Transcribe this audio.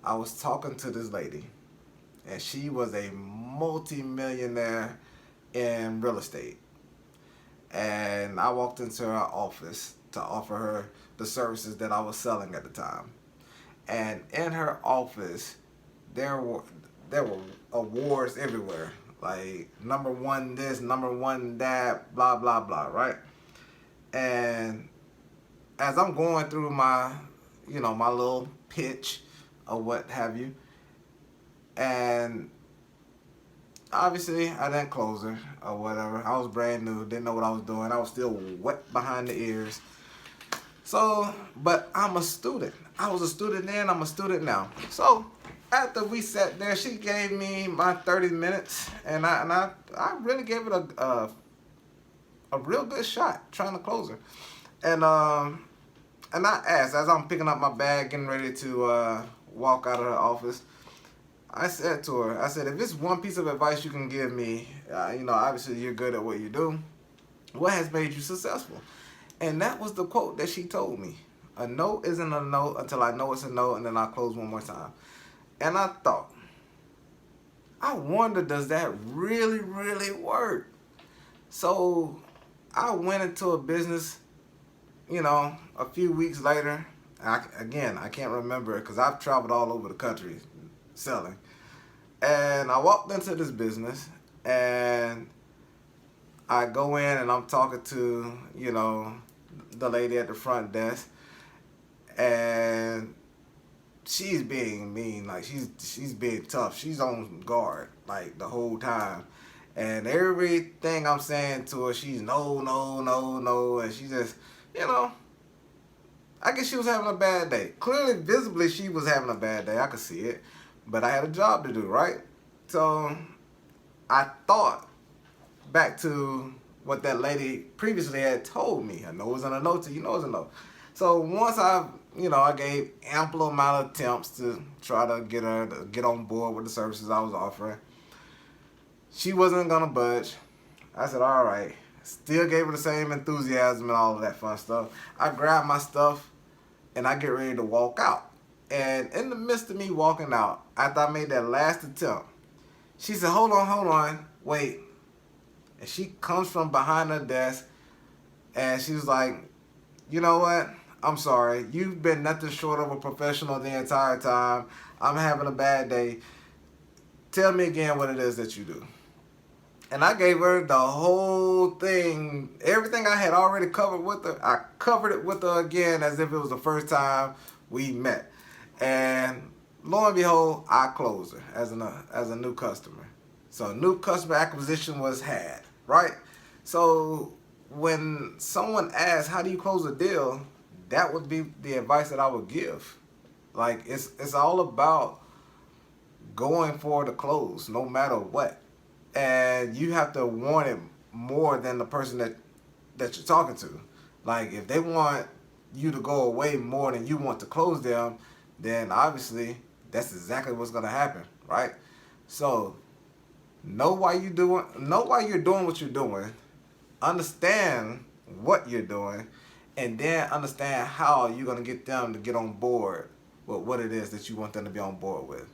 I was talking to this lady, and she was a multimillionaire in real estate. And I walked into her office to offer her the services that I was selling at the time. And in her office, there were there were awards everywhere, like number one this, number one that, blah blah blah, right? And as I'm going through my, my little pitch or what have you, and obviously I didn't close her or whatever. I was brand new, didn't know what I was doing. I was still wet behind the ears. So, but I'm a student. I was a student then, I'm a student now. So, after we sat there, she gave me my 30 minutes, and I really gave it a real good shot trying to close her. And I asked, as I'm picking up my bag, getting ready to walk out of her office, I said to her, I said, if it's one piece of advice you can give me, obviously you're good at what you do. What has made you successful? And that was the quote that she told me. A no isn't a no until I know it's a no, and then I'll close one more time. And I thought, I wonder, does that really, really work? So I went into a business, a few weeks later. I can't remember it because I've traveled all over the country selling. And I walked into this business, and I go in and I'm talking to, the lady at the front desk, and she's being mean, like she's being tough. She's on guard like the whole time. And everything I'm saying to her, she's no, no, no, no, and she just, I guess she was having a bad day. Clearly, visibly, she was having a bad day. I could see it. But I had a job to do, right? So I thought back to what that lady previously had told me. A no isn't a no till you know it's a no. So once I gave ample amount of attempts to try to get her to get on board with the services I was offering. She wasn't gonna budge. I said, all right. Still gave her the same enthusiasm and all of that fun stuff. I grabbed my stuff and I get ready to walk out. And in the midst of me walking out, after I made that last attempt, she said, hold on, wait. And she comes from behind her desk, and she was like, you know what? I'm sorry. You've been nothing short of a professional the entire time. I'm having a bad day. Tell me again what it is that you do. And I gave her the whole thing, everything I had already covered with her. I covered it with her again as if it was the first time we met. And lo and behold, I closed her as a new customer. So new customer acquisition was had, right? So when someone asks, how do you close a deal? That would be the advice that I would give. Like, it's all about going for the close, no matter what. And you have to want it more than the person that you're talking to. Like, if they want you to go away more than you want to close them, then obviously that's exactly what's gonna happen, right? So know why you're doing what you're doing, understand what you're doing, and then understand how you're gonna get them to get on board with what it is that you want them to be on board with.